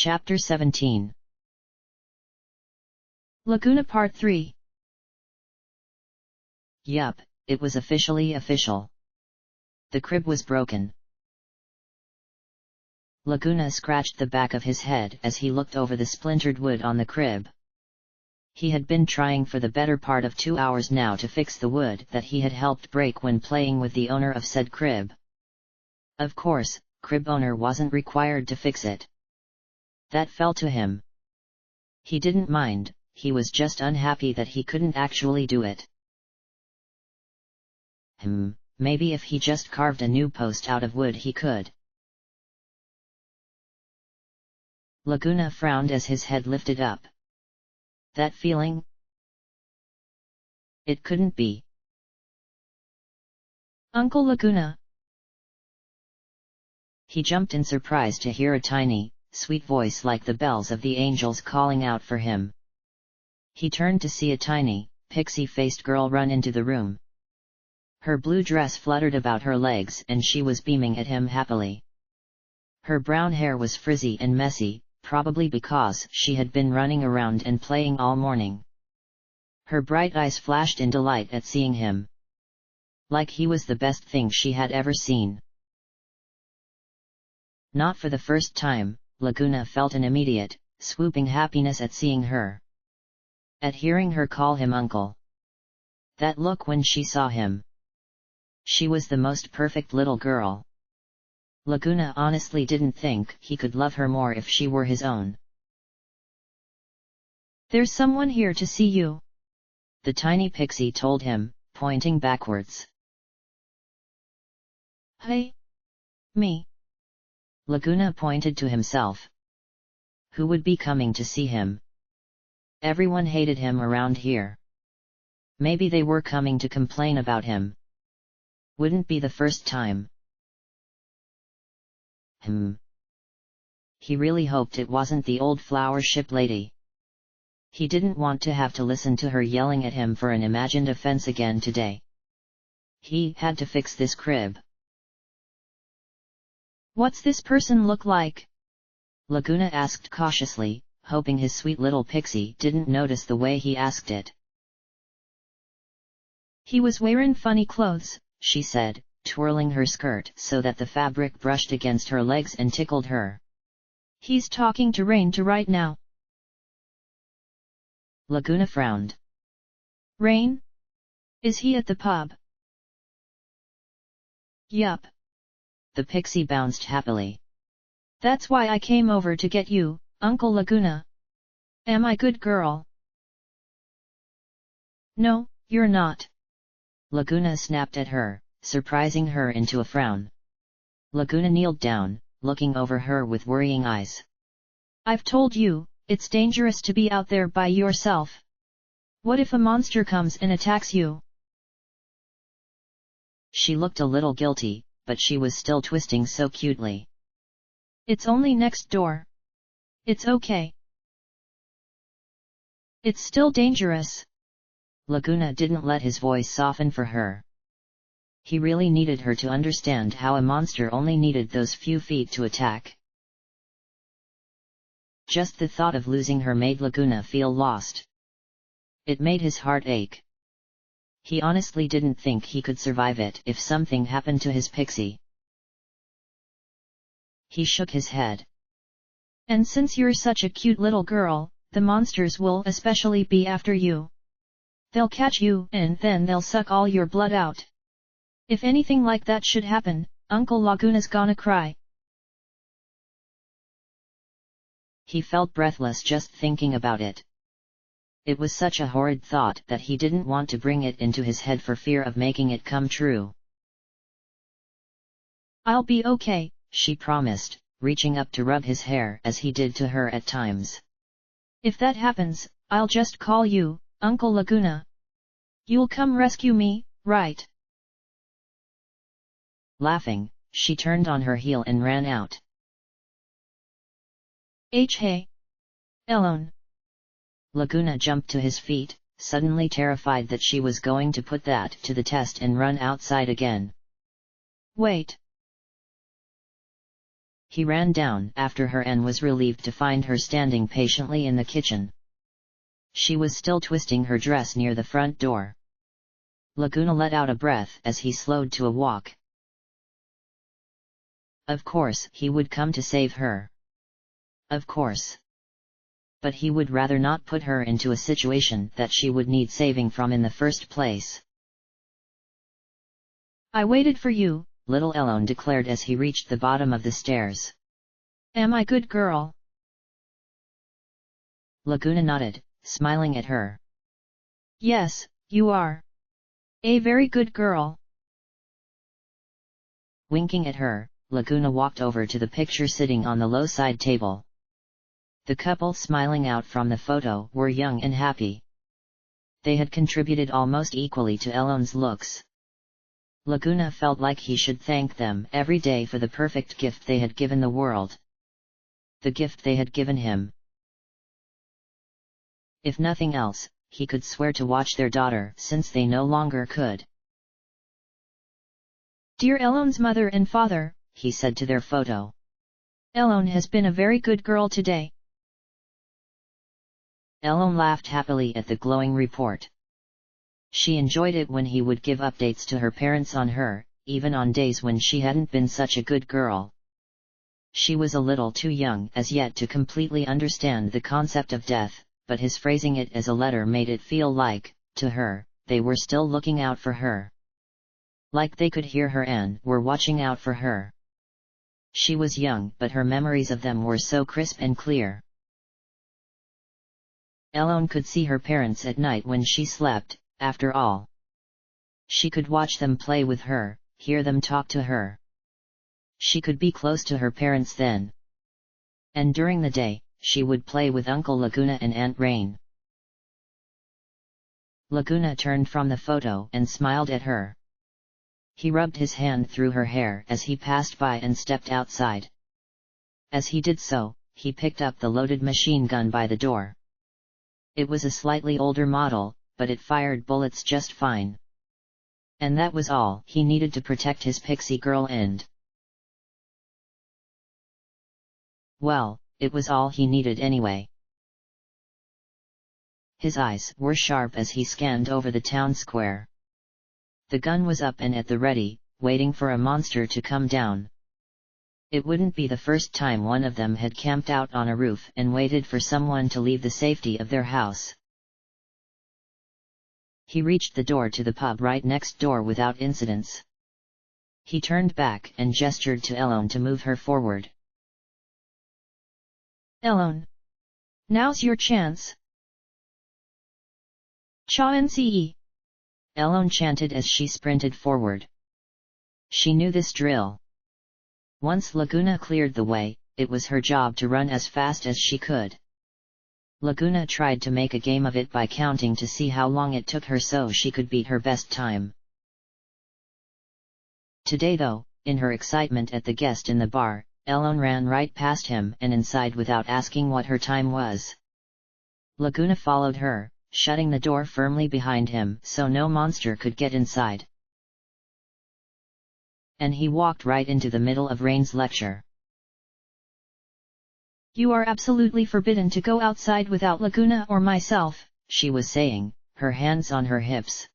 Chapter 17. Laguna Part 3. Yup, it was officially official. The crib was broken. Laguna scratched the back of his head as he looked over the splintered wood on the crib. He had been trying for the better part of 2 hours now to fix the wood that he had helped break when playing with the owner of said crib. Of course, crib owner wasn't required to fix it. That fell to him. He didn't mind, he was just unhappy that he couldn't actually do it. Maybe if he just carved a new post out of wood he could. Laguna frowned as his head lifted up. That feeling? It couldn't be. Uncle Laguna! He jumped in surprise to hear a tiny, sweet voice like the bells of the angels calling out for him. He turned to see a tiny, pixie-faced girl run into the room. Her blue dress fluttered about her legs and she was beaming at him happily. Her brown hair was frizzy and messy, probably because she had been running around and playing all morning. Her bright eyes flashed in delight at seeing him. Like he was the best thing she had ever seen. Not for the first time, Laguna felt an immediate, swooping happiness at seeing her. At hearing her call him uncle. That look when she saw him. She was the most perfect little girl. Laguna honestly didn't think he could love her more if she were his own. There's someone here to see you, the tiny pixie told him, pointing backwards. Hey? Me. Laguna pointed to himself. Who would be coming to see him? Everyone hated him around here. Maybe they were coming to complain about him. Wouldn't be the first time. He really hoped it wasn't the old flower ship lady. He didn't want to have to listen to her yelling at him for an imagined offense again today. He had to fix this crib. What's this person look like? Laguna asked cautiously, hoping his sweet little pixie didn't notice the way he asked it. He was wearing funny clothes, she said, twirling her skirt so that the fabric brushed against her legs and tickled her. He's talking to Rain right now. Laguna frowned. Rain? Is he at the pub? Yup. The pixie bounced happily. That's why I came over to get you, Uncle Laguna. Am I good girl? No, you're not. Laguna snapped at her, surprising her into a frown. Laguna kneeled down, looking over her with worrying eyes. I've told you, it's dangerous to be out there by yourself. What if a monster comes and attacks you? She looked a little guilty, but she was still twisting so cutely. It's only next door. It's okay. It's still dangerous. Laguna didn't let his voice soften for her. He really needed her to understand how a monster only needed those few feet to attack. Just the thought of losing her made Laguna feel lost. It made his heart ache. He honestly didn't think he could survive it if something happened to his pixie. He shook his head. And since you're such a cute little girl, the monsters will especially be after you. They'll catch you and then they'll suck all your blood out. If anything like that should happen, Uncle Laguna's gonna cry. He felt breathless just thinking about it. It was such a horrid thought that he didn't want to bring it into his head for fear of making it come true. I'll be okay, she promised, reaching up to rub his hair as he did to her at times. If that happens, I'll just call you, Uncle Laguna. You'll come rescue me, right? Laughing, she turned on her heel and ran out. Hey! Elon! Laguna jumped to his feet, suddenly terrified that she was going to put that to the test and run outside again. Wait! He ran down after her and was relieved to find her standing patiently in the kitchen. She was still twisting her dress near the front door. Laguna let out a breath as he slowed to a walk. Of course he would come to save her. Of course. But he would rather not put her into a situation that she would need saving from in the first place. I waited for you, little Elon declared as he reached the bottom of the stairs. Am I good girl? Laguna nodded, smiling at her. Yes, you are. A very good girl. Winking at her, Laguna walked over to the picture sitting on the low side table. The couple smiling out from the photo were young and happy. They had contributed almost equally to Elon's looks. Laguna felt like he should thank them every day for the perfect gift they had given the world. The gift they had given him. If nothing else, he could swear to watch their daughter since they no longer could. Dear Elon's mother and father, he said to their photo. Elon has been a very good girl today. Elon laughed happily at the glowing report. She enjoyed it when he would give updates to her parents on her, even on days when she hadn't been such a good girl. She was a little too young as yet to completely understand the concept of death, but his phrasing it as a letter made it feel like, to her, they were still looking out for her. Like they could hear her and were watching out for her. She was young, but her memories of them were so crisp and clear. Elon could see her parents at night when she slept, after all. She could watch them play with her, hear them talk to her. She could be close to her parents then. And during the day, she would play with Uncle Laguna and Aunt Rain. Laguna turned from the photo and smiled at her. He rubbed his hand through her hair as he passed by and stepped outside. As he did so, he picked up the loaded machine gun by the door. It was a slightly older model, but it fired bullets just fine. And that was all he needed to protect his pixie girl and... well, it was all he needed anyway. His eyes were sharp as he scanned over the town square. The gun was up and at the ready, waiting for a monster to come down. It wouldn't be the first time one of them had camped out on a roof and waited for someone to leave the safety of their house. He reached the door to the pub right next door without incidents. He turned back and gestured to Elon to move her forward. Elon. Now's your chance. Cha-nce. Elon chanted as she sprinted forward. She knew this drill. Once Laguna cleared the way, it was her job to run as fast as she could. Laguna tried to make a game of it by counting to see how long it took her so she could beat her best time. Today though, in her excitement at the guest in the bar, Elon ran right past him and inside without asking what her time was. Laguna followed her, shutting the door firmly behind him so no monster could get inside. And he walked right into the middle of Rain's lecture. You are absolutely forbidden to go outside without Laguna or myself, she was saying, her hands on her hips.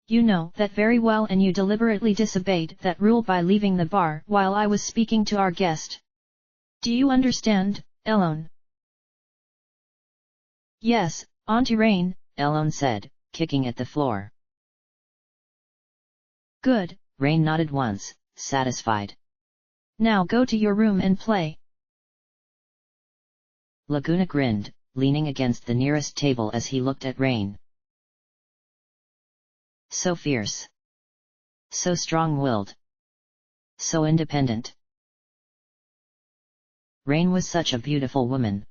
You know that very well and you deliberately disobeyed that rule by leaving the bar while I was speaking to our guest. Do you understand, Elon? Yes, Auntie Rain, Elon said, kicking at the floor. Good. Rain nodded once, satisfied. Now go to your room and play. Laguna grinned, leaning against the nearest table as he looked at Rain. So fierce. So strong-willed. So independent. Rain was such a beautiful woman.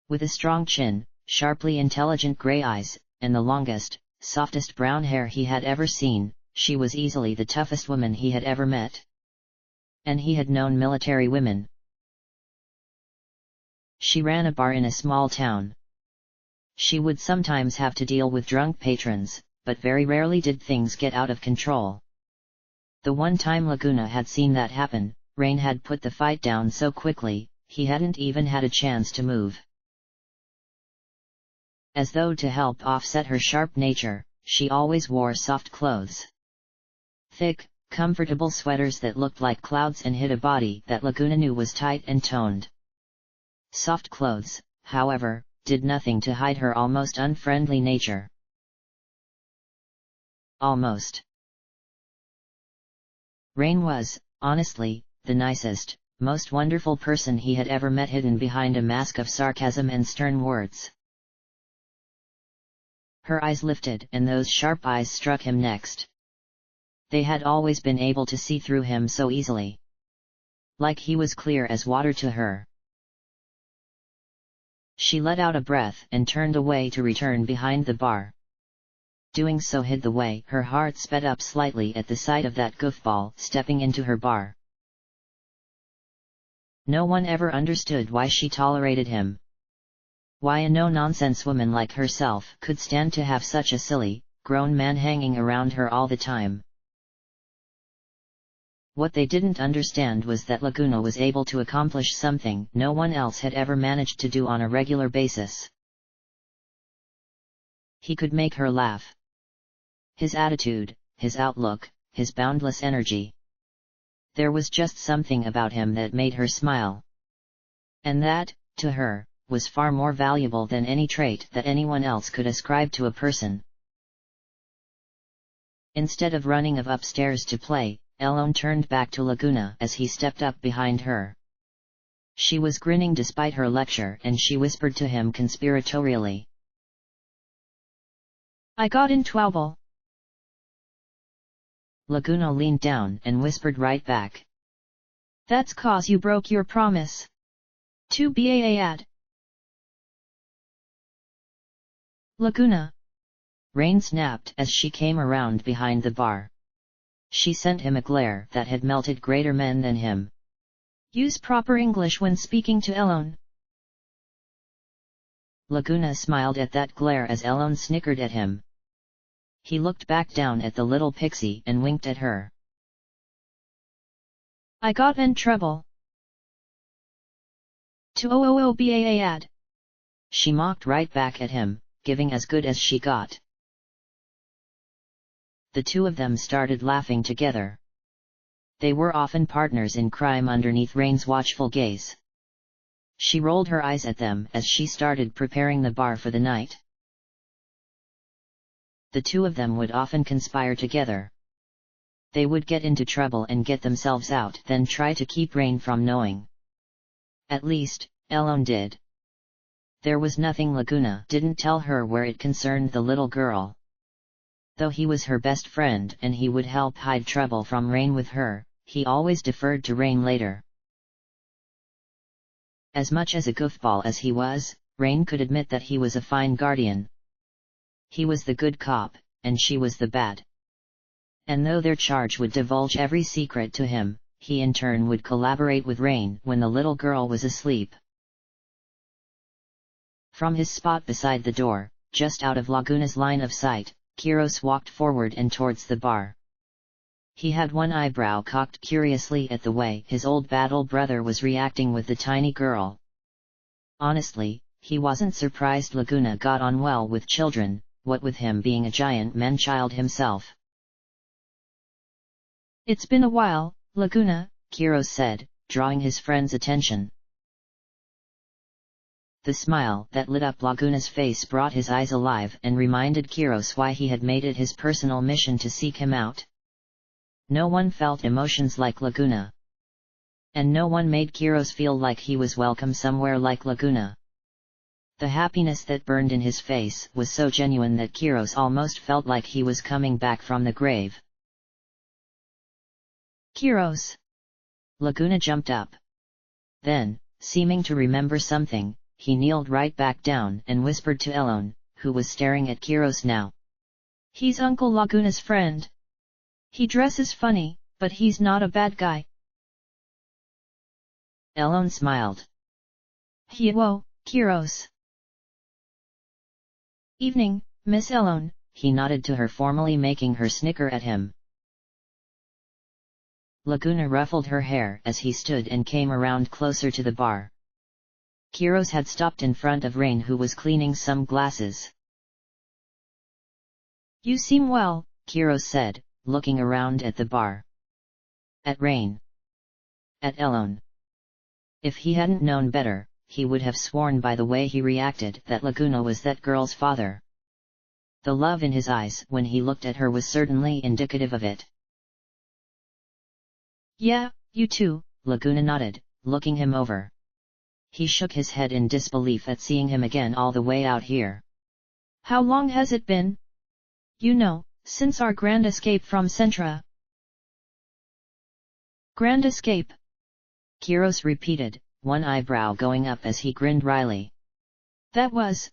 With a strong chin, sharply intelligent grey eyes, and the longest, softest brown hair he had ever seen, she was easily the toughest woman he had ever met. And he had known military women. She ran a bar in a small town. She would sometimes have to deal with drunk patrons, but very rarely did things get out of control. The one time Laguna had seen that happen, Rain had put the fight down so quickly, he hadn't even had a chance to move. As though to help offset her sharp nature, she always wore soft clothes. Thick, comfortable sweaters that looked like clouds and hid a body that Laguna knew was tight and toned. Soft clothes, however, did nothing to hide her almost unfriendly nature. Almost. Rain was, honestly, the nicest, most wonderful person he had ever met, hidden behind a mask of sarcasm and stern words. Her eyes lifted, and those sharp eyes struck him next. They had always been able to see through him so easily. Like he was clear as water to her. She let out a breath and turned away to return behind the bar. Doing so hid the way. Her heart sped up slightly at the sight of that goofball stepping into her bar. No one ever understood why she tolerated him. Why a no-nonsense woman like herself could stand to have such a silly, grown man hanging around her all the time. What they didn't understand was that Laguna was able to accomplish something no one else had ever managed to do on a regular basis. He could make her laugh. His attitude, his outlook, his boundless energy. There was just something about him that made her smile. And that, to her, was far more valuable than any trait that anyone else could ascribe to a person. Instead of running upstairs to play, Elone turned back to Laguna as he stepped up behind her. She was grinning despite her lecture, and she whispered to him conspiratorially. I got in trouble. Laguna leaned down and whispered right back. That's 'cause you broke your promise. To VIII. Laguna. Rain snapped as she came around behind the bar. She sent him a glare that had melted greater men than him. Use proper English when speaking to Elone. Laguna smiled at that glare as Elone snickered at him. He looked back down at the little pixie and winked at her. I got in trouble. To VIII. She mocked right back at him, giving as good as she got. The two of them started laughing together. They were often partners in crime underneath Rain's watchful gaze. She rolled her eyes at them as she started preparing the bar for the night. The two of them would often conspire together. They would get into trouble and get themselves out, then try to keep Rain from knowing. At least, Elone did. There was nothing Laguna didn't tell her where it concerned the little girl. Though he was her best friend and he would help hide trouble from Rain with her, he always deferred to Rain later. As much as a goofball as he was, Rain could admit that he was a fine guardian. He was the good cop, and she was the bad. And though their charge would divulge every secret to him, he in turn would collaborate with Rain when the little girl was asleep. From his spot beside the door, just out of Laguna's line of sight, Quiros walked forward and towards the bar. He had one eyebrow cocked curiously at the way his old battle brother was reacting with the tiny girl. Honestly, he wasn't surprised Laguna got on well with children, what with him being a giant man-child himself. It's been a while, Laguna, Quiros said, drawing his friend's attention. The smile that lit up Laguna's face brought his eyes alive and reminded Quiros why he had made it his personal mission to seek him out. No one felt emotions like Laguna. And no one made Quiros feel like he was welcome somewhere like Laguna. The happiness that burned in his face was so genuine that Quiros almost felt like he was coming back from the grave. Quiros. Laguna jumped up. Then, seeming to remember something, he kneeled right back down and whispered to Elone, who was staring at Quiros now. He's Uncle Laguna's friend. He dresses funny, but he's not a bad guy. Elone smiled. Whoa, Quiros. Evening, Miss Elone. He nodded to her, formally making her snicker at him. Laguna ruffled her hair as he stood and came around closer to the bar. Kiros had stopped in front of Rain, who was cleaning some glasses. You seem well, Kiros said, looking around at the bar. At Rain. At Elone. If he hadn't known better, he would have sworn by the way he reacted that Laguna was that girl's father. The love in his eyes when he looked at her was certainly indicative of it. Yeah, you too, Laguna nodded, looking him over. He shook his head in disbelief at seeing him again all the way out here. How long has it been? You know, since our grand escape from Centra. Grand escape? Kiros repeated, one eyebrow going up as he grinned wryly. That was...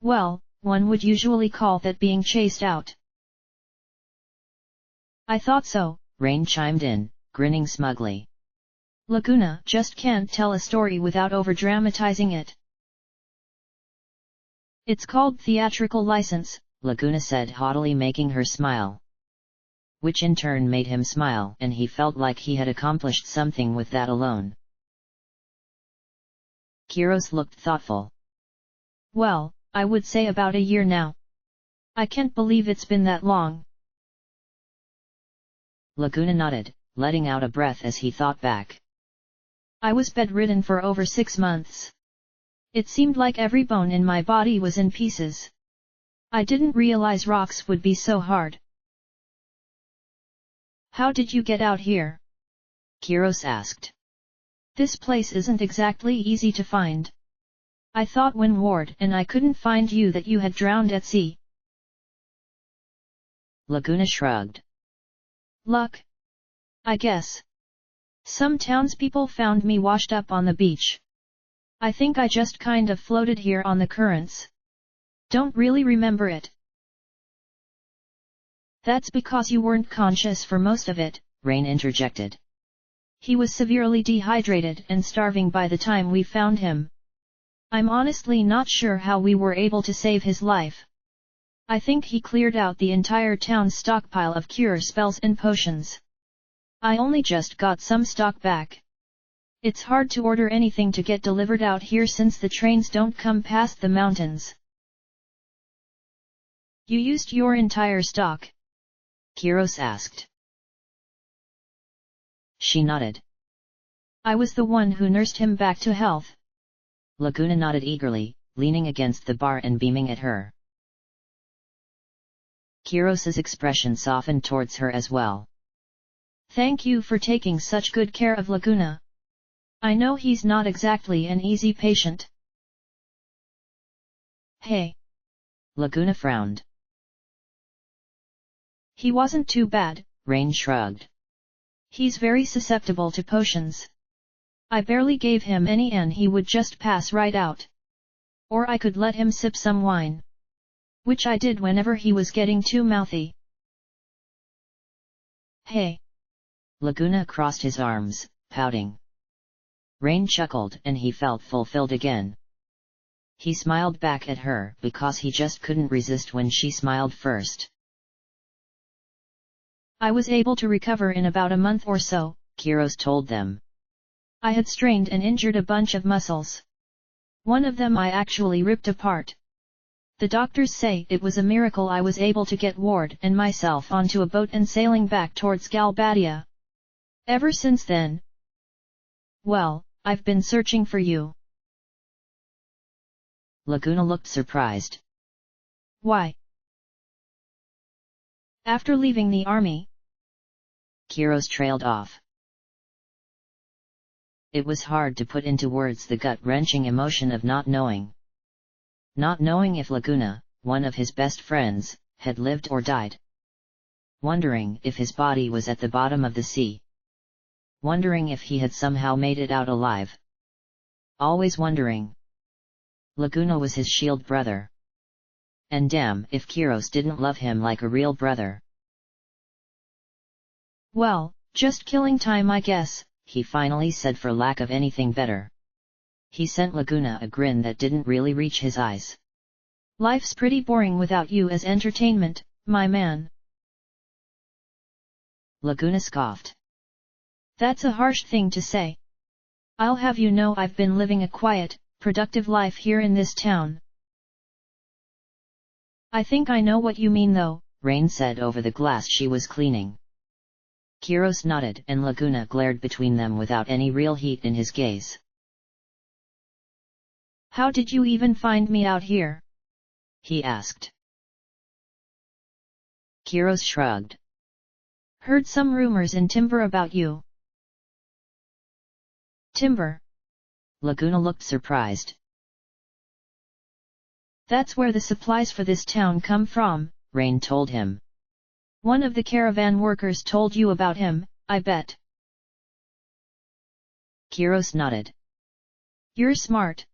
Well, one would usually call that being chased out. I thought so, Rain chimed in, grinning smugly. Laguna just can't tell a story without over-dramatizing it. It's called theatrical license, Laguna said haughtily, making her smile. Which in turn made him smile, and he felt like he had accomplished something with that alone. Kiros looked thoughtful. Well, I would say about a year now. I can't believe it's been that long. Laguna nodded, letting out a breath as he thought back. I was bedridden for over 6 months. It seemed like every bone in my body was in pieces. I didn't realize rocks would be so hard. How did you get out here? Kiros asked. This place isn't exactly easy to find. I thought when Ward and I couldn't find you that you had drowned at sea. Laguna shrugged. Luck? I guess. Some townspeople found me washed up on the beach. I think I just kind of floated here on the currents. Don't really remember it. That's because you weren't conscious for most of it, Rain interjected. He was severely dehydrated and starving by the time we found him. I'm honestly not sure how we were able to save his life. I think he cleared out the entire town's stockpile of cure spells and potions. I only just got some stock back. It's hard to order anything to get delivered out here since the trains don't come past the mountains. You used your entire stock? Kiros asked. She nodded. I was the one who nursed him back to health. Laguna nodded eagerly, leaning against the bar and beaming at her. Kiros's expression softened towards her as well. Thank you for taking such good care of Laguna. I know he's not exactly an easy patient. Hey. Laguna frowned. He wasn't too bad, Rain shrugged. He's very susceptible to potions. I barely gave him any and he would just pass right out. Or I could let him sip some wine. Which I did whenever he was getting too mouthy. Hey. Laguna crossed his arms, pouting. Rain chuckled and he felt fulfilled again. He smiled back at her because he just couldn't resist when she smiled first. I was able to recover in about a month or so, Kiros told them. I had strained and injured a bunch of muscles. One of them I actually ripped apart. The doctors say it was a miracle I was able to get Ward and myself onto a boat and sailing back towards Galbadia. Ever since then... Well, I've been searching for you. Laguna looked surprised. Why? After leaving the army? Kiros trailed off. It was hard to put into words the gut-wrenching emotion of not knowing. Not knowing if Laguna, one of his best friends, had lived or died. Wondering if his body was at the bottom of the sea. Wondering if he had somehow made it out alive. Always wondering. Laguna was his shield brother. And damn if Kiros didn't love him like a real brother. Well, just killing time I guess, he finally said for lack of anything better. He sent Laguna a grin that didn't really reach his eyes. Life's pretty boring without you as entertainment, my man. Laguna scoffed. That's a harsh thing to say. I'll have you know I've been living a quiet, productive life here in this town. I think I know what you mean though, Rain said over the glass she was cleaning. Kiros nodded and Laguna glared between them without any real heat in his gaze. How did you even find me out here? He asked. Kiros shrugged. Heard some rumors in Timber about you. Timber? Laguna looked surprised. That's where the supplies for this town come from, Rain told him. One of the caravan workers told you about him, I bet. Kiros nodded. You're smart.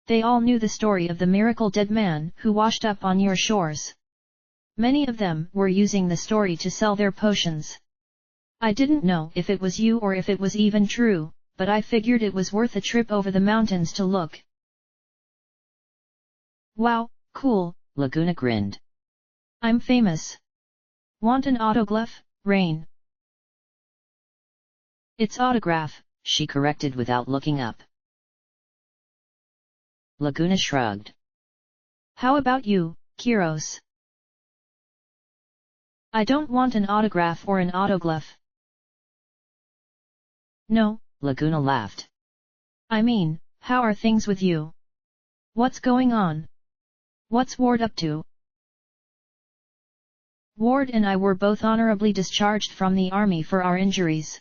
They all knew the story of the miracle dead man who washed up on your shores. Many of them were using the story to sell their potions. I didn't know if it was you or if it was even true, but I figured it was worth a trip over the mountains to look. Wow, cool, Laguna grinned. I'm famous. Want an autograph, Rain? It's autograph, she corrected without looking up. Laguna shrugged. How about you, Kiros? I don't want an autograph or an autograph. No, Laguna laughed. I mean, how are things with you? What's going on? What's Ward up to? Ward and I were both honorably discharged from the army for our injuries.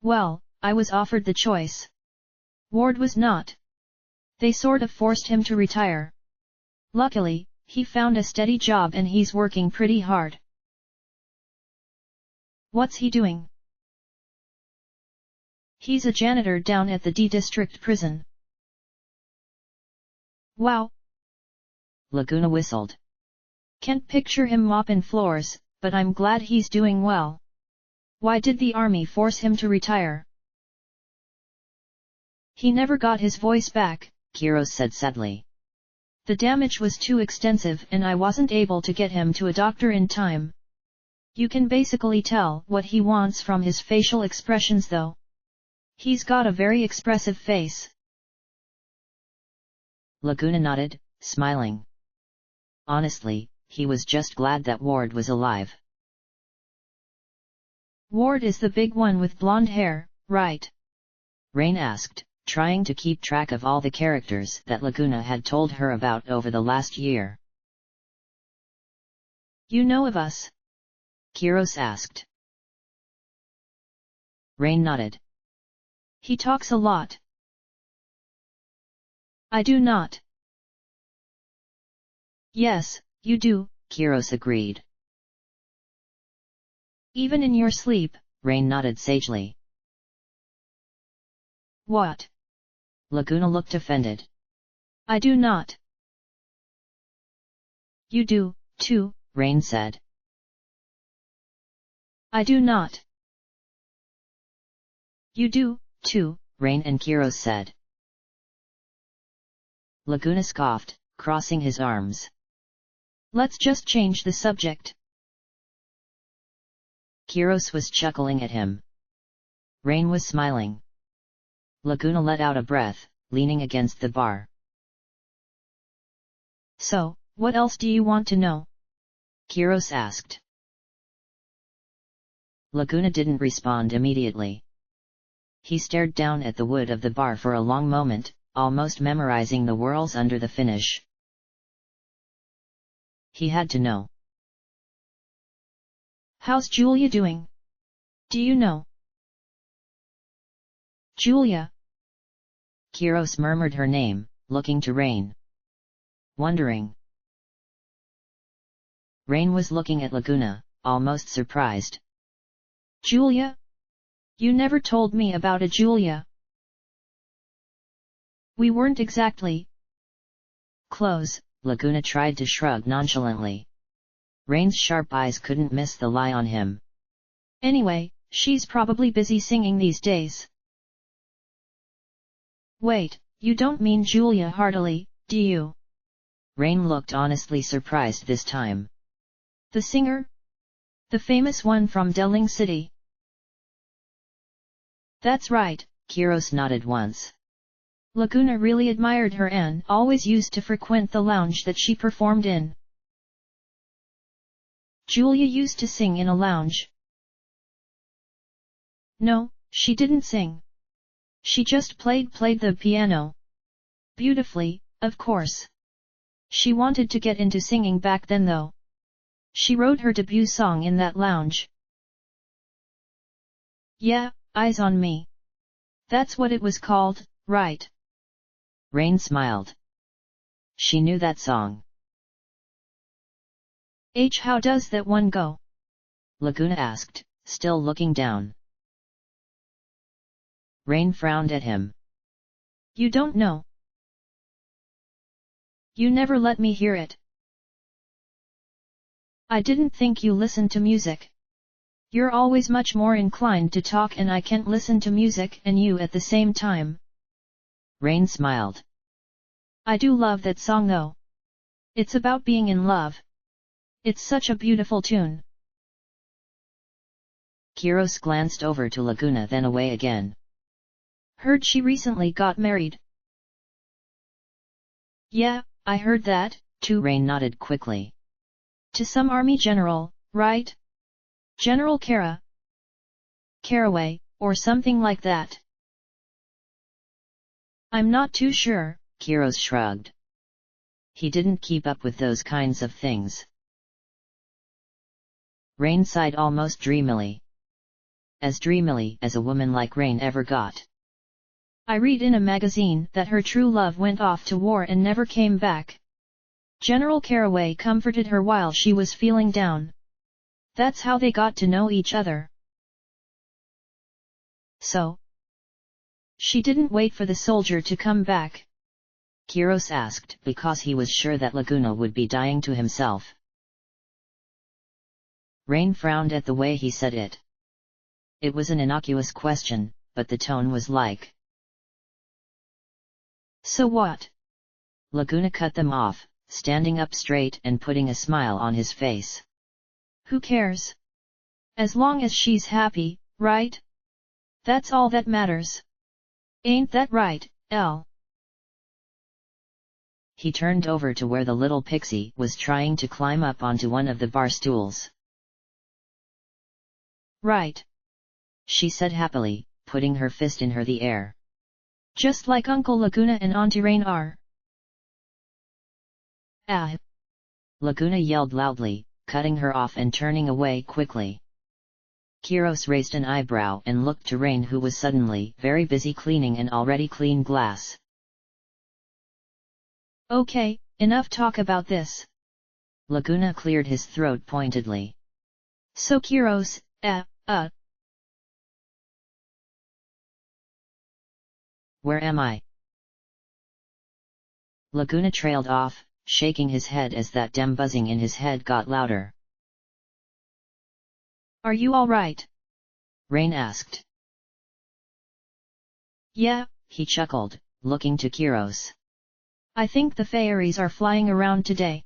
Well, I was offered the choice. Ward was not. They sort of forced him to retire. Luckily, he found a steady job and he's working pretty hard. What's he doing? He's a janitor down at the D District prison. Wow! Laguna whistled. Can't picture him mopping floors, but I'm glad he's doing well. Why did the army force him to retire? He never got his voice back, Kiros said sadly. The damage was too extensive and I wasn't able to get him to a doctor in time. You can basically tell what he wants from his facial expressions though. He's got a very expressive face. Laguna nodded, smiling. Honestly, he was just glad that Ward was alive. Ward is the big one with blonde hair, right? Rain asked, trying to keep track of all the characters that Laguna had told her about over the last year. You know of us? Kiros asked. Rain nodded. He talks a lot. I do not. Yes, you do, Kiros agreed. Even in your sleep? Rain nodded sagely. What? Laguna looked offended. I do not. You do, too, Rain said. I do not. You do, too, Rain and Kiros said. Laguna scoffed, crossing his arms. Let's just change the subject. Kiros was chuckling at him. Rain was smiling. Laguna let out a breath, leaning against the bar. So, what else do you want to know? Kiros asked. Laguna didn't respond immediately. He stared down at the wood of the bar for a long moment, almost memorizing the whorls under the finish. He had to know. How's Julia doing? Do you know? Julia. Kiros murmured her name, looking to Rain. Wondering. Rain was looking at Laguna, almost surprised. Julia? You never told me about a Julia. We weren't exactly close. Laguna tried to shrug nonchalantly. Rain's sharp eyes couldn't miss the lie on him. Anyway, she's probably busy singing these days. Wait, you don't mean Julia Hartley, do you? Rain looked honestly surprised this time. The singer? The famous one from Delling City. That's right, Kiros nodded once. Laguna really admired her and always used to frequent the lounge that she performed in. Julia used to sing in a lounge. No, she didn't sing. She just played the piano. Beautifully, of course. She wanted to get into singing back then though. She wrote her debut song in that lounge. Yeah, Eyes on Me. That's what it was called, right? Rain smiled. She knew that song. How does that one go? Laguna asked, still looking down. Rain frowned at him. You don't know. You never let me hear it. I didn't think you listened to music. You're always much more inclined to talk and I can't listen to music and you at the same time. Rain smiled. I do love that song though. It's about being in love. It's such a beautiful tune. Kiros glanced over to Laguna then away again. Heard she recently got married. Yeah, I heard that, too. Rain nodded quickly. To some army general, right? General Caraway, or something like that. I'm not too sure, Kiros shrugged. He didn't keep up with those kinds of things. Rain sighed almost dreamily. As dreamily as a woman like Rain ever got. I read in a magazine that her true love went off to war and never came back. General Caraway comforted her while she was feeling down. That's how they got to know each other. So? She didn't wait for the soldier to come back? Kiros asked because he was sure that Laguna would be dying to himself. Rain frowned at the way he said it. It was an innocuous question, but the tone was like. So what? Laguna cut them off, standing up straight and putting a smile on his face. Who cares? As long as she's happy, right? That's all that matters. Ain't that right, Elle? He turned over to where the little pixie was trying to climb up onto one of the bar stools. Right. She said happily, putting her fist in the air. Just like Uncle Laguna and Auntie Rain are. Ah! Laguna yelled loudly, cutting her off and turning away quickly. Kiros raised an eyebrow and looked to Rain, who was suddenly very busy cleaning an already clean glass. Okay, enough talk about this. Laguna cleared his throat pointedly. So Kiros, Where am I? Laguna trailed off, shaking his head as that damn buzzing in his head got louder. Are you all right? Rain asked. Yeah, he chuckled, looking to Kiros. I think the fairies are flying around today.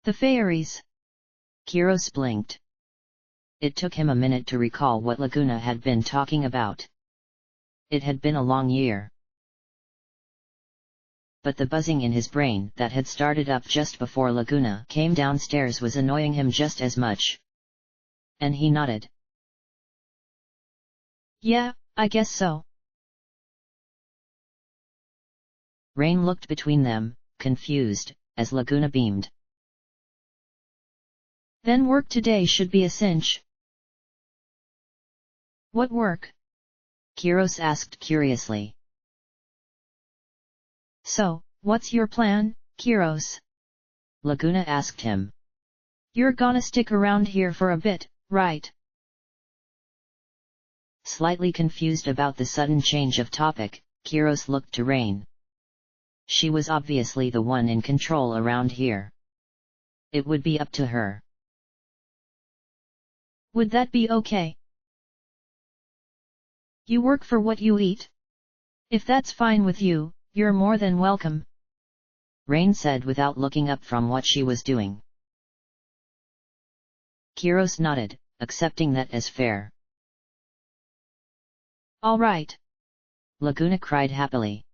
The fairies? Kiros blinked. It took him a minute to recall what Laguna had been talking about. It had been a long year. But the buzzing in his brain that had started up just before Laguna came downstairs was annoying him just as much. And he nodded. Yeah, I guess so. Rain looked between them, confused, as Laguna beamed. Then work today should be a cinch. What work? Kiros asked curiously. So, what's your plan, Kiros? Laguna asked him. You're gonna stick around here for a bit, right? Slightly confused about the sudden change of topic, Kiros looked to Rain. She was obviously the one in control around here. It would be up to her. Would that be okay? You work for what you eat. If that's fine with you, you're more than welcome. Rain said without looking up from what she was doing. Kiros nodded, accepting that as fair. All right. Laguna cried happily.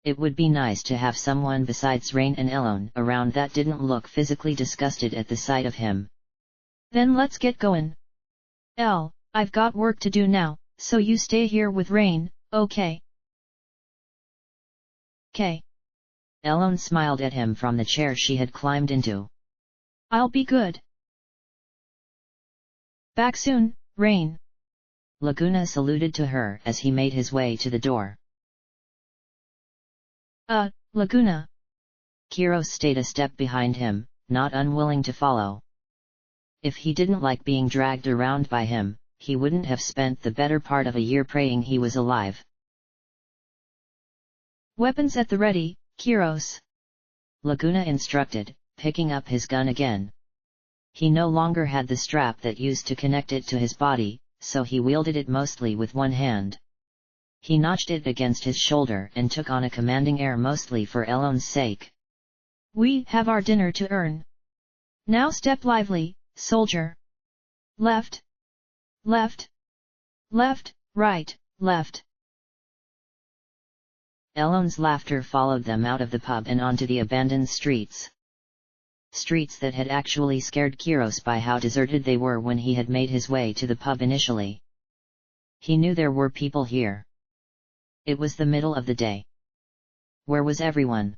It would be nice to have someone besides Rain and Elone around that didn't look physically disgusted at the sight of him. Then let's get going. I've got work to do now, so you stay here with Rain, okay? "'Kay." Elone smiled at him from the chair she had climbed into. "I'll be good. Back soon, Rain." Laguna saluted to her as he made his way to the door. Laguna." Kiros stayed a step behind him, not unwilling to follow. If he didn't like being dragged around by him, he wouldn't have spent the better part of a year praying he was alive. "Weapons at the ready, Kiros," Laguna instructed, picking up his gun again. He no longer had the strap that used to connect it to his body, so he wielded it mostly with one hand. He notched it against his shoulder and took on a commanding air mostly for Elone's sake. "We have our dinner to earn. Now step lively, soldier. Left. Left. Left, right, left." Elone's laughter followed them out of the pub and onto the abandoned streets. Streets that had actually scared Kiros by how deserted they were when he had made his way to the pub initially. He knew there were people here. It was the middle of the day. Where was everyone?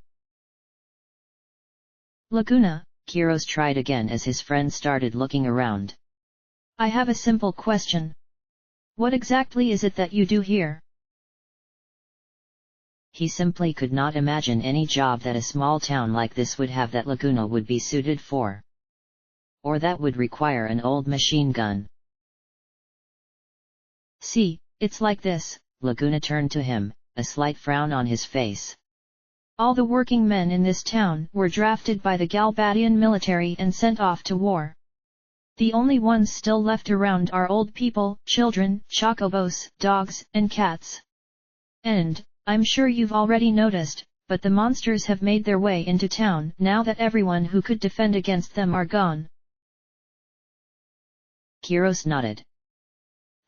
"Laguna," Kiros tried again as his friend started looking around. "I have a simple question. What exactly is it that you do here?" He simply could not imagine any job that a small town like this would have that Laguna would be suited for. Or that would require an old machine gun. "See, it's like this." Laguna turned to him, a slight frown on his face. "All the working men in this town were drafted by the Galbadian military and sent off to war. The only ones still left around are old people, children, chocobos, dogs, and cats. And, I'm sure you've already noticed, but the monsters have made their way into town now that everyone who could defend against them are gone." Kiros nodded.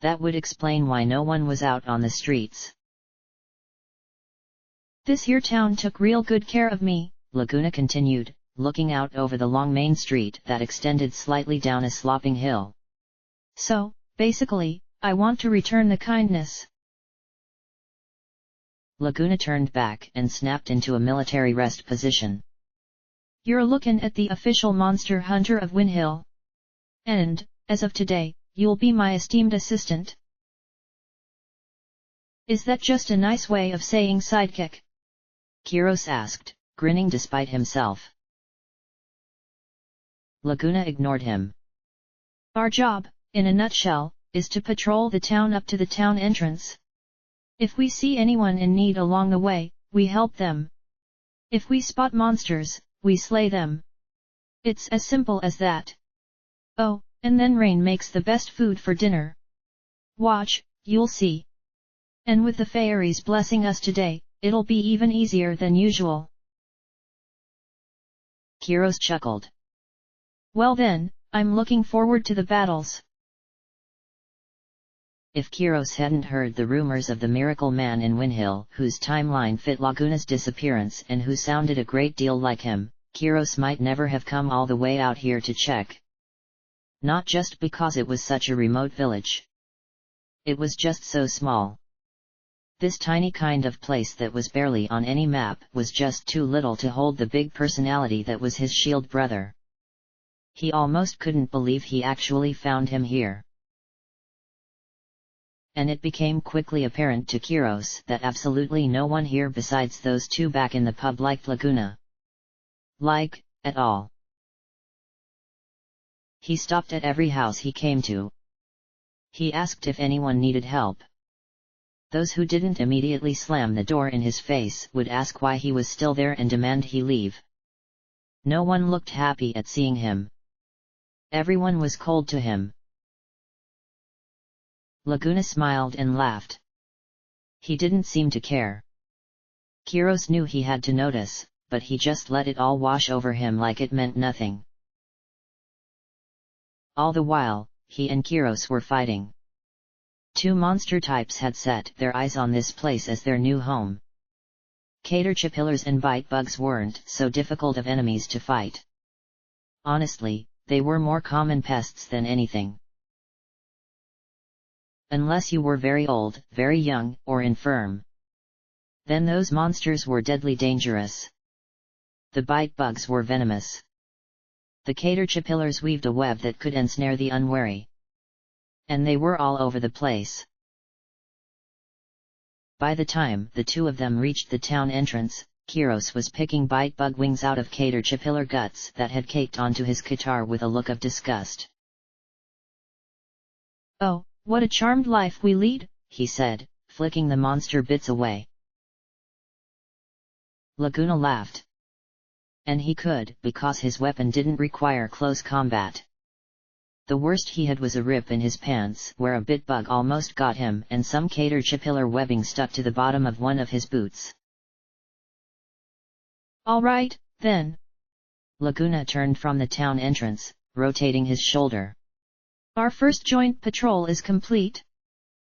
That would explain why no one was out on the streets. "This here town took real good care of me," Laguna continued, looking out over the long main street that extended slightly down a sloping hill. "So, basically, I want to return the kindness." Laguna turned back and snapped into a military rest position. "You're looking at the official monster hunter of Windhill. And, as of today, you'll be my esteemed assistant." "Is that just a nice way of saying sidekick?" Kiros asked, grinning despite himself. Laguna ignored him. "Our job, in a nutshell, is to patrol the town up to the town entrance. If we see anyone in need along the way, we help them. If we spot monsters, we slay them. It's as simple as that. Oh, and then Rain makes the best food for dinner. Watch, you'll see. And with the fairies blessing us today, it'll be even easier than usual." Kiros chuckled. "Well then, I'm looking forward to the battles." If Kiros hadn't heard the rumors of the miracle man in Windhill whose timeline fit Laguna's disappearance and who sounded a great deal like him, Kiros might never have come all the way out here to check. Not just because it was such a remote village. It was just so small. This tiny kind of place that was barely on any map was just too little to hold the big personality that was his shield brother. He almost couldn't believe he actually found him here. And it became quickly apparent to Kiros that absolutely no one here besides those two back in the pub liked Laguna. At all. He stopped at every house he came to. He asked if anyone needed help. Those who didn't immediately slam the door in his face would ask why he was still there and demand he leave. No one looked happy at seeing him. Everyone was cold to him. Laguna smiled and laughed. He didn't seem to care. Kiros knew he had to notice, but he just let it all wash over him like it meant nothing. All the while, he and Kiros were fighting. Two monster types had set their eyes on this place as their new home. Caterpillars and bite bugs weren't so difficult of enemies to fight. Honestly, they were more common pests than anything. Unless you were very old, very young, or infirm. Then those monsters were deadly dangerous. The bite bugs were venomous. The caterpillars weaved a web that could ensnare the unwary. And they were all over the place. By the time the two of them reached the town entrance, Kiros was picking bite bug wings out of caterpillar guts that had caked onto his guitar with a look of disgust. "Oh, what a charmed life we lead," he said, flicking the monster bits away. Laguna laughed. And he could, because his weapon didn't require close combat. The worst he had was a rip in his pants where a bit bug almost got him and some caterpillar webbing stuck to the bottom of one of his boots. "All right, then." Laguna turned from the town entrance, rotating his shoulder. "Our first joint patrol is complete.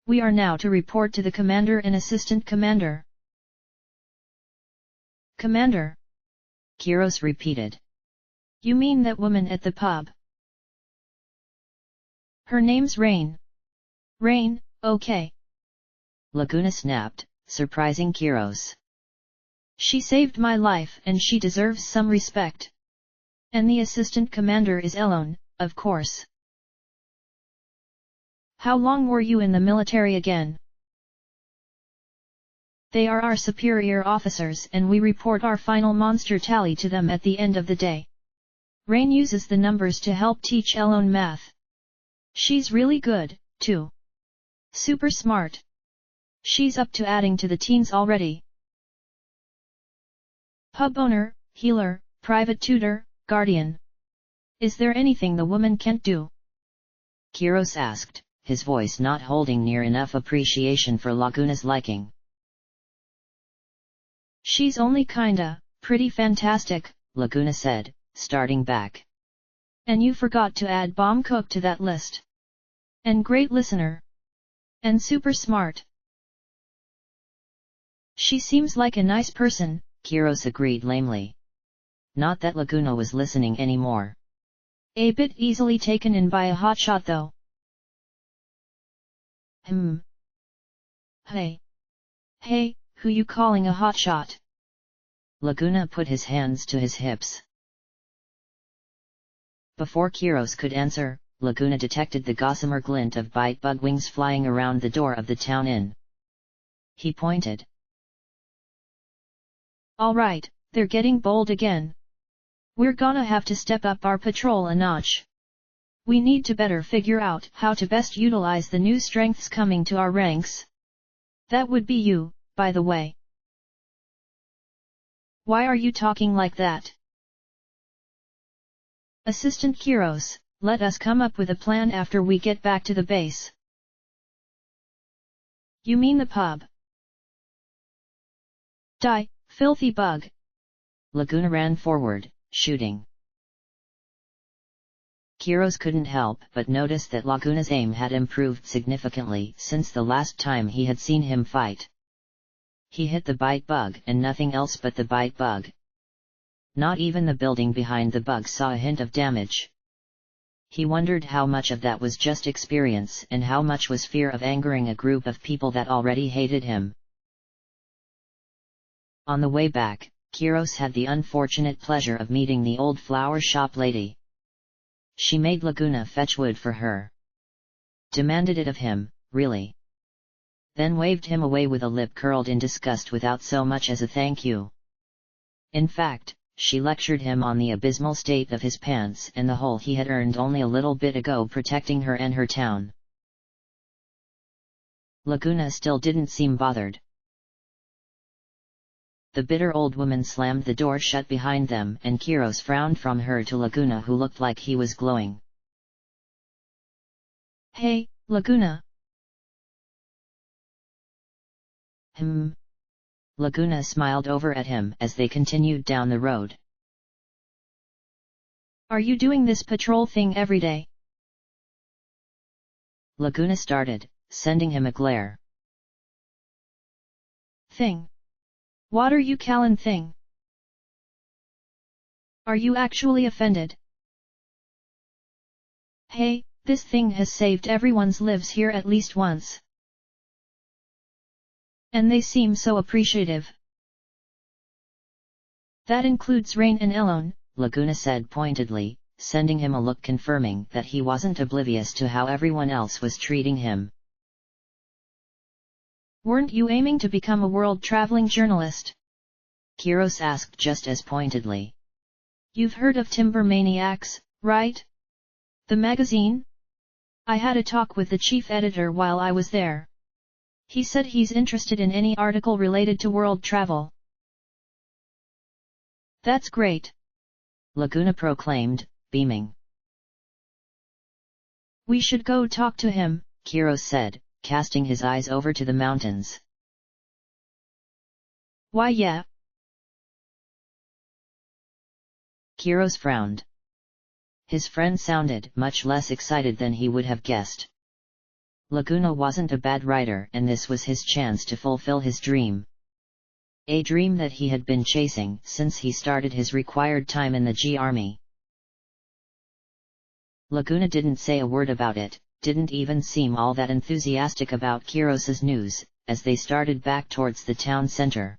We are now to report to the commander and assistant commander." "Commander?" Kiros repeated. "You mean that woman at the pub? Her name's Rain." "Rain, okay." Laguna snapped, surprising Kiros. "She saved my life and she deserves some respect. And the assistant commander is Elone, of course." "How long were you in the military again?" "They are our superior officers and we report our final monster tally to them at the end of the day. Rain uses the numbers to help teach Elone math. She's really good, too. Super smart. She's up to adding to the teens already." "Pub owner, healer, private tutor, guardian. Is there anything the woman can't do?" Kiros asked, his voice not holding near enough appreciation for Laguna's liking. "She's only kinda, pretty fantastic," Laguna said, starting back. "And you forgot to add bomb cook to that list. And great listener. And super smart." "She seems like a nice person," Kiros agreed lamely. Not that Laguna was listening anymore. "A bit easily taken in by a hotshot though." Hey, who you calling a hotshot?" Laguna put his hands to his hips. Before Kiros could answer, Laguna detected the gossamer glint of bite bug wings flying around the door of the town inn. He pointed. "All right, they're getting bold again. We're gonna have to step up our patrol a notch. We need to better figure out how to best utilize the new strengths coming to our ranks. That would be you, by the way." "Why are you talking like that?" "Assistant Kiros, let us come up with a plan after we get back to the base." "You mean the pub?" "Die, filthy bug!" Laguna ran forward, shooting. Kiros couldn't help but notice that Laguna's aim had improved significantly since the last time he had seen him fight. He hit the bite bug and nothing else but the bite bug. Not even the building behind the bug saw a hint of damage. He wondered how much of that was just experience and how much was fear of angering a group of people that already hated him. On the way back, Kiros had the unfortunate pleasure of meeting the old flower shop lady. She made Laguna fetch wood for her. Demanded it of him, really. Then waved him away with a lip curled in disgust without so much as a thank you. In fact, she lectured him on the abysmal state of his pants and the hole he had earned only a little bit ago protecting her and her town. Laguna still didn't seem bothered. The bitter old woman slammed the door shut behind them and Kiros frowned from her to Laguna who looked like he was glowing. "Hey, Laguna." Laguna smiled over at him as they continued down the road. "Are you doing this patrol thing every day?" Laguna started, sending him a glare. Thing. What are you calling thing? Are you actually offended? Hey, this thing has saved everyone's lives here at least once. And they seem so appreciative. That includes Rain and Elon, Laguna said pointedly, sending him a look confirming that he wasn't oblivious to how everyone else was treating him. Weren't you aiming to become a world-traveling journalist? Kiros asked just as pointedly. You've heard of Timber Maniacs, right? The magazine? I had a talk with the chief editor while I was there. He said he's interested in any article related to world travel. That's great! Laguna proclaimed, beaming. We should go talk to him, Kiros said, casting his eyes over to the mountains. Why yeah. Kiros frowned. His friend sounded much less excited than he would have guessed. Laguna wasn't a bad writer and this was his chance to fulfill his dream. A dream that he had been chasing since he started his required time in the G Army. Laguna didn't say a word about it, didn't even seem all that enthusiastic about Kiros's news, as they started back towards the town center.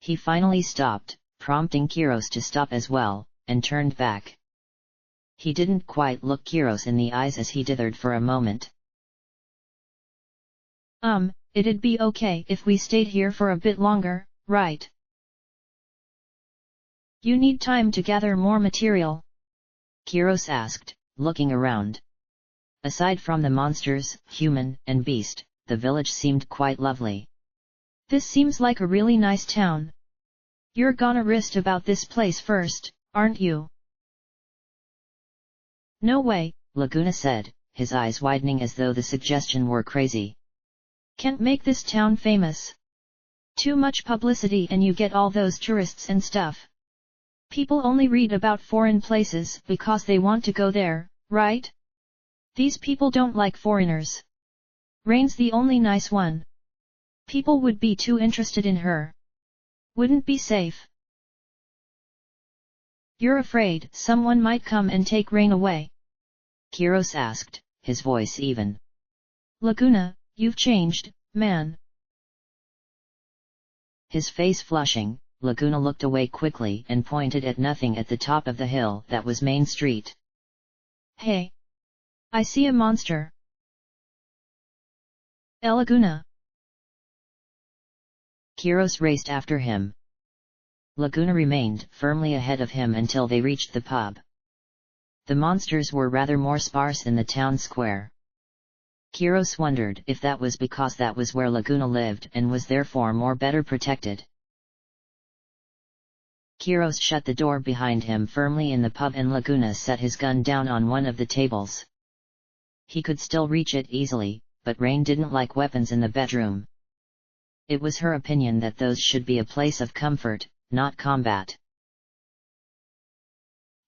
He finally stopped, prompting Kiros to stop as well, and turned back. He didn't quite look Kiros in the eyes as he dithered for a moment. It'd be okay if we stayed here for a bit longer, right? You need time to gather more material? Kiros asked, looking around. Aside from the monsters, human and beast, the village seemed quite lovely. This seems like a really nice town. You're gonna write about this place first, aren't you? No way, Laguna said, his eyes widening as though the suggestion were crazy. Can't make this town famous. Too much publicity and you get all those tourists and stuff. People only read about foreign places because they want to go there, right? These people don't like foreigners. Rain's the only nice one. People would be too interested in her. Wouldn't be safe. You're afraid someone might come and take Rain away? Kiros asked, his voice even. Laguna, you've changed, man. His face flushing, Laguna looked away quickly and pointed at nothing at the top of the hill that was Main Street. Hey! I see a monster. Laguna! Kiros raced after him. Laguna remained firmly ahead of him until they reached the pub. The monsters were rather more sparse in the town square. Kiros wondered if that was because that was where Laguna lived and was therefore more better protected. Kiros shut the door behind him firmly in the pub and Laguna set his gun down on one of the tables. He could still reach it easily, but Rain didn't like weapons in the bedroom. It was her opinion that those should be a place of comfort, not combat.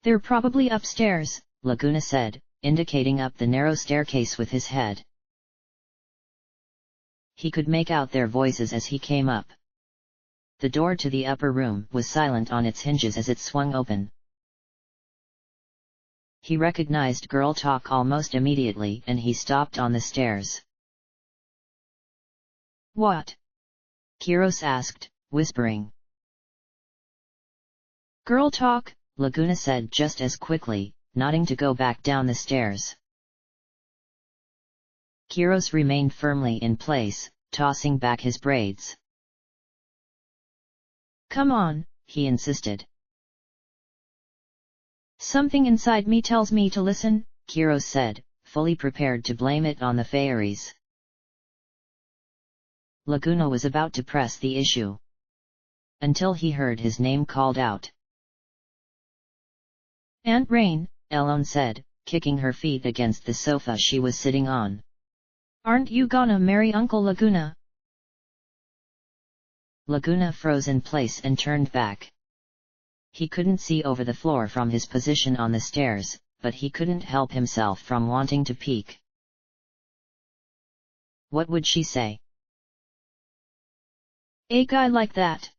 They're probably upstairs, Laguna said, indicating up the narrow staircase with his head. He could make out their voices as he came up. The door to the upper room was silent on its hinges as it swung open. He recognized girl talk almost immediately and he stopped on the stairs. What? Kiros asked, whispering. Girl talk? Laguna said just as quickly, nodding to go back down the stairs. Kiros remained firmly in place, tossing back his braids. Come on, he insisted. Something inside me tells me to listen, Kiros said, fully prepared to blame it on the fairies. Laguna was about to press the issue. Until he heard his name called out. Aunt Rain, Elon said, kicking her feet against the sofa she was sitting on. Aren't you gonna marry Uncle Laguna? Laguna froze in place and turned back. He couldn't see over the floor from his position on the stairs, but he couldn't help himself from wanting to peek. What would she say? A guy like that.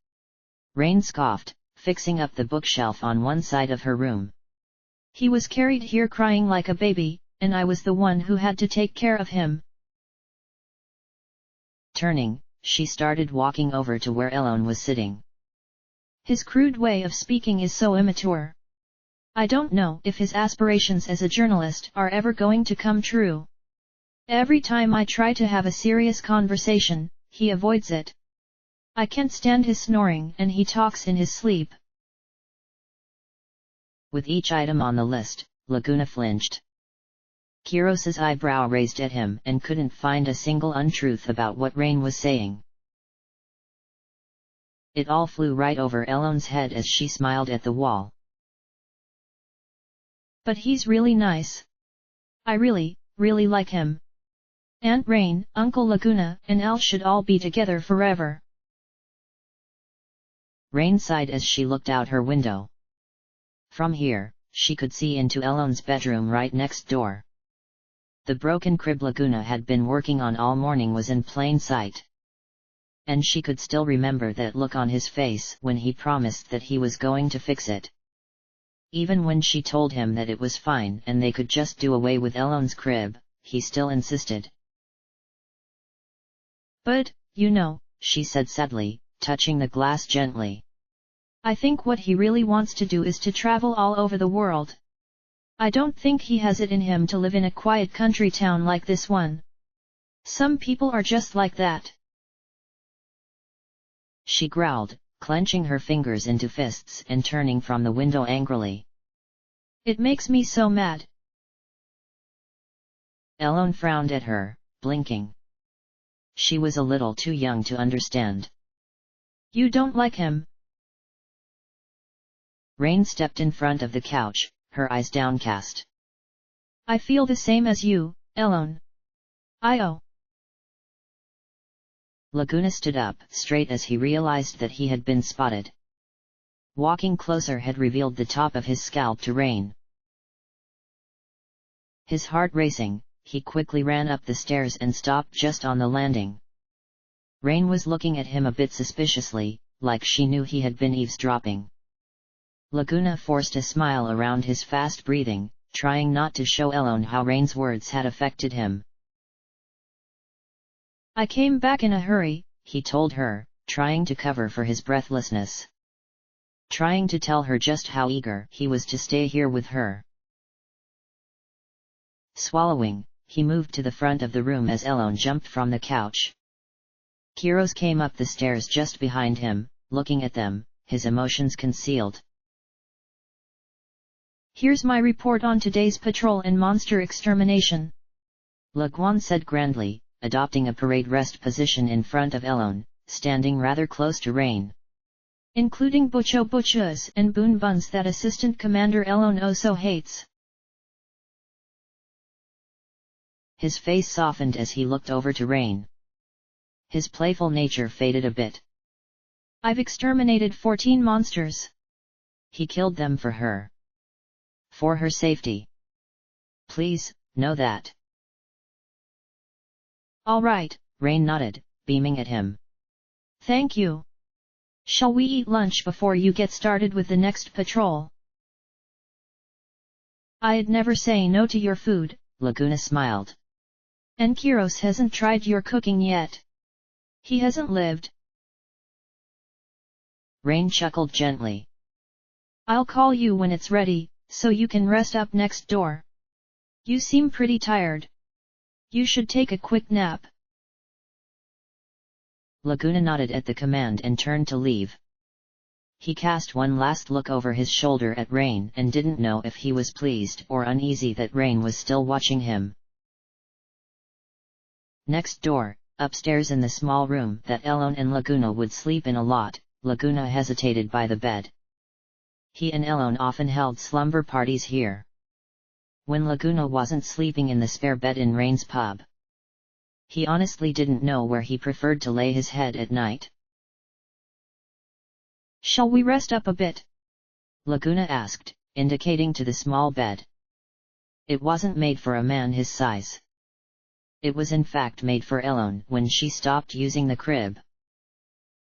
Rain scoffed, fixing up the bookshelf on one side of her room. He was carried here crying like a baby, and I was the one who had to take care of him. Turning, she started walking over to where Elon was sitting. His crude way of speaking is so immature. I don't know if his aspirations as a journalist are ever going to come true. Every time I try to have a serious conversation, he avoids it. I can't stand his snoring and he talks in his sleep. With each item on the list, Laguna flinched. Kiros's eyebrow raised at him and couldn't find a single untruth about what Rain was saying. It all flew right over Elon's head as she smiled at the wall. But he's really nice. I really like him. Aunt Rain, Uncle Laguna, and El should all be together forever. Rain sighed as she looked out her window. From here, she could see into Elon's bedroom right next door. The broken crib Laguna had been working on all morning was in plain sight. And she could still remember that look on his face when he promised that he was going to fix it. Even when she told him that it was fine and they could just do away with Elon's crib, he still insisted. But, you know, she said sadly, touching the glass gently. I think what he really wants to do is to travel all over the world. I don't think he has it in him to live in a quiet country town like this one. Some people are just like that. She growled, clenching her fingers into fists and turning from the window angrily. It makes me so mad. Elon frowned at her, blinking. She was a little too young to understand. You don't like him? Rain stepped in front of the couch, her eyes downcast. I feel the same as you, Elon. I. Laguna stood up straight as he realized that he had been spotted. Walking closer had revealed the top of his scalp to Rain. His heart racing, he quickly ran up the stairs and stopped just on the landing. Rain was looking at him a bit suspiciously, like she knew he had been eavesdropping. Laguna forced a smile around his fast breathing, trying not to show Elon how Rain's words had affected him. I came back in a hurry, he told her, trying to cover for his breathlessness. Trying to tell her just how eager he was to stay here with her. Swallowing, he moved to the front of the room as Elon jumped from the couch. Kiros came up the stairs just behind him, looking at them, his emotions concealed. Here's my report on today's patrol and monster extermination. Laguan said grandly, adopting a parade rest position in front of Elon, standing rather close to Rain. Including Butchas and Boon Buns that Assistant Commander Elon so hates. His face softened as he looked over to Rain. His playful nature faded a bit. I've exterminated 14 monsters. He killed them for her. For her safety. Please, know that. All right, Rain nodded, beaming at him. Thank you. Shall we eat lunch before you get started with the next patrol? I'd never say no to your food, Laguna smiled. And Kiros hasn't tried your cooking yet. He hasn't lived. Rain chuckled gently. I'll call you when it's ready, so you can rest up next door. You seem pretty tired. You should take a quick nap. Laguna nodded at the command and turned to leave. He cast one last look over his shoulder at Rain and didn't know if he was pleased or uneasy that Rain was still watching him. Next door, upstairs in the small room that Elon and Laguna would sleep in a lot, Laguna hesitated by the bed. He and Elon often held slumber parties here. When Laguna wasn't sleeping in the spare bed in Rain's pub. He honestly didn't know where he preferred to lay his head at night. Shall we rest up a bit? Laguna asked, indicating to the small bed. It wasn't made for a man his size. It was in fact made for Elone when she stopped using the crib.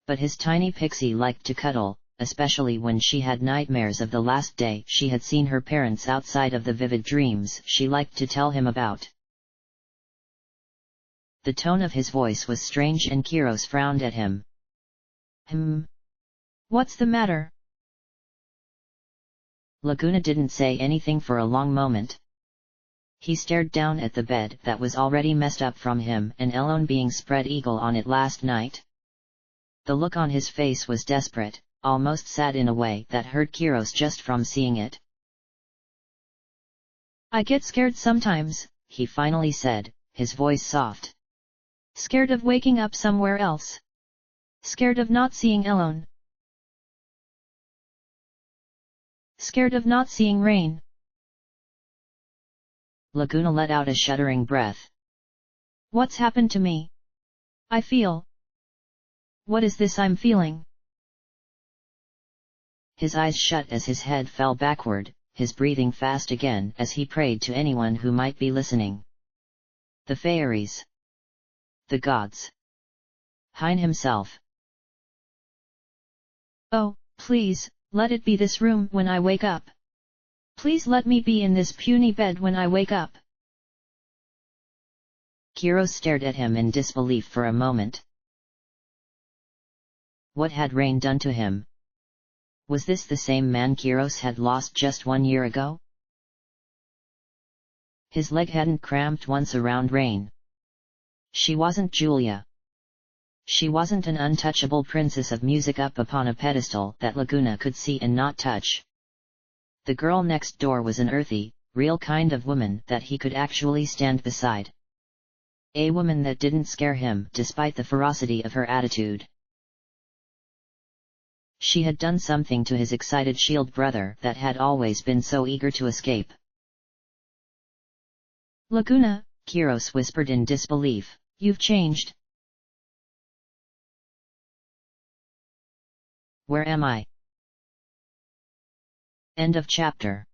But his tiny pixie liked to cuddle, especially when she had nightmares of the last day she had seen her parents outside of the vivid dreams she liked to tell him about. The tone of his voice was strange and Kiros frowned at him. What's the matter? Laguna didn't say anything for a long moment. He stared down at the bed that was already messed up from him and Elone being spread eagle on it last night. The look on his face was desperate, almost sad in a way that hurt Kiros just from seeing it. I get scared sometimes, he finally said, his voice soft. Scared of waking up somewhere else. Scared of not seeing Elone. Scared of not seeing Rain. Laguna let out a shuddering breath. What's happened to me? I feel. What is this I'm feeling? His eyes shut as his head fell backward, his breathing fast again as he prayed to anyone who might be listening. The fairies. The gods. Hein himself. Oh, please, let it be this room when I wake up. Please let me be in this puny bed when I wake up. Kiros stared at him in disbelief for a moment. What had Rain done to him? Was this the same man Kiros had lost just 1 year ago? His leg hadn't cramped once around Rain. She wasn't Julia. She wasn't an untouchable princess of music up upon a pedestal that Laguna could see and not touch. The girl next door was an earthy, real kind of woman that he could actually stand beside. A woman that didn't scare him despite the ferocity of her attitude. She had done something to his excited shield brother that had always been so eager to escape. Laguna, Kiros whispered in disbelief, you've changed. Where am I? End of chapter.